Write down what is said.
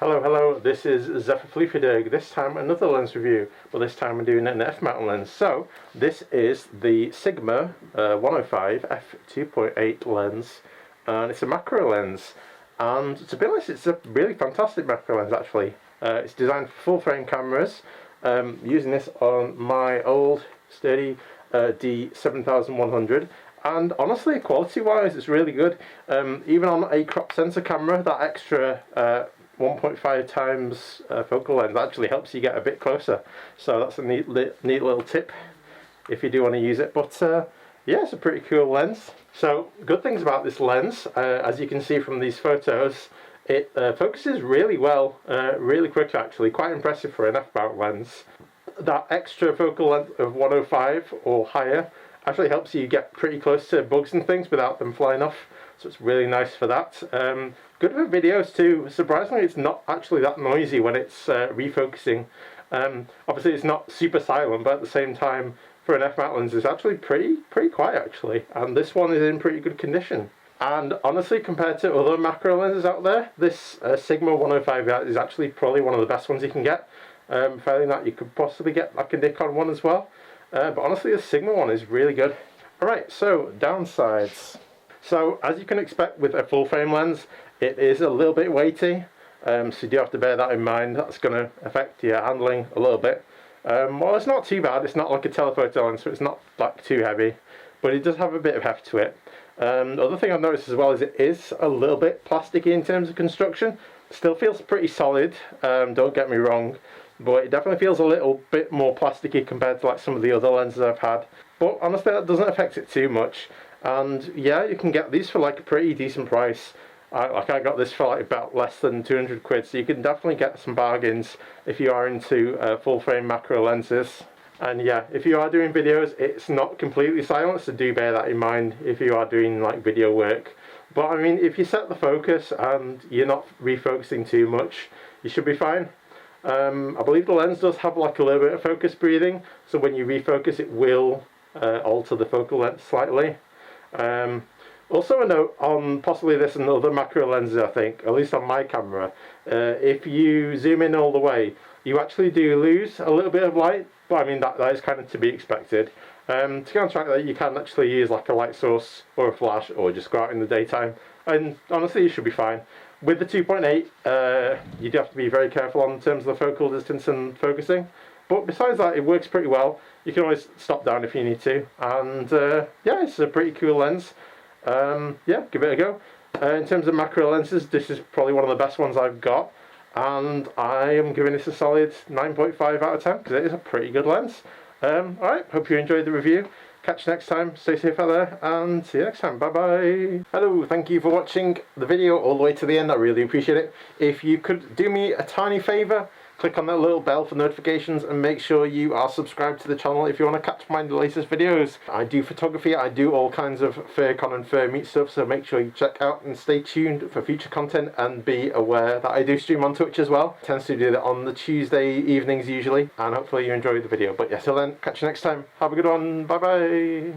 Hello, this is Zephyr. This time another lens review, but this time I'm doing an f-mount lens. So this is the Sigma 105 f2.8 lens, and it's a macro lens. And to be honest, it's a really fantastic macro lens actually. It's designed for full frame cameras. Using this on my old sturdy D7100. And honestly, quality-wise, it's really good. Even on a crop sensor camera, that extra 1.5 times focal length actually helps you get a bit closer. So that's a neat little tip if you do want to use it. But yeah, it's a pretty cool lens. So good things about this lens, as you can see from these photos, it focuses really well, really quickly actually. Quite impressive for an f-mount lens. That extra focal length of 105 or higher actually helps you get pretty close to bugs and things without them flying off, so it's really nice for that. Good for videos too. Surprisingly, it's not actually that noisy when it's refocusing. Obviously it's not super silent, but at the same time for an f-mount lens it's actually pretty quiet actually, and this one is in pretty good condition. And honestly, compared to other macro lenses out there, this Sigma 105 is actually probably one of the best ones you can get. Failing that, you could possibly get like a Nikon one as well. But honestly, the Sigma one is really good. Alright, so downsides. So as you can expect with a full frame lens, it is a little bit weighty. So you do have to bear that in mind. That's going to affect your handling a little bit. Well, it's not too bad. It's not like a telephoto lens, so it's not like too heavy. But it does have a bit of heft to it. The other thing I've noticed as well is it is a little bit plasticky in terms of construction. Still feels pretty solid, don't get me wrong, but it definitely feels a little bit more plasticky compared to like some of the other lenses I've had. But honestly, that doesn't affect it too much. And yeah, you can get these for like a pretty decent price. I got this for like about less than 200 quid, so you can definitely get some bargains if you are into full frame macro lenses. And yeah, if you are doing videos, it's not completely silent, so do bear that in mind if you are doing like video work. But I mean, if you set the focus and you're not refocusing too much, you should be fine. I believe the lens does have like a little bit of focus breathing, so when you refocus it will alter the focal length slightly. Also a note on possibly this and other macro lenses, I think, at least on my camera, if you zoom in all the way, you actually do lose a little bit of light, but I mean that is kind of to be expected. To counteract that, you can actually use like a light source or a flash, or just go out in the daytime, and honestly you should be fine. With the 2.8, you do have to be very careful on terms of the focal distance and focusing, but besides that it works pretty well. You can always stop down if you need to, and yeah, it's a pretty cool lens. Yeah, give it a go. In terms of macro lenses, this is probably one of the best ones I've got, and I am giving this a solid 9.5 out of 10 because it is a pretty good lens. Alright, hope you enjoyed the review. Catch you next time, stay safe out there, and see you next time, bye bye. Hello, thank you for watching the video all the way to the end, I really appreciate it. If you could do me a tiny favour, click on that little bell for notifications and make sure you are subscribed to the channel if you want to catch my latest videos. I do photography, I do all kinds of fur con and fur meat stuff, so make sure you check out and stay tuned for future content, and be aware that I do stream on Twitch as well. I tend to do that on the Tuesday evenings usually, and hopefully you enjoyed the video. But yeah, till then, catch you next time. Have a good one, bye bye.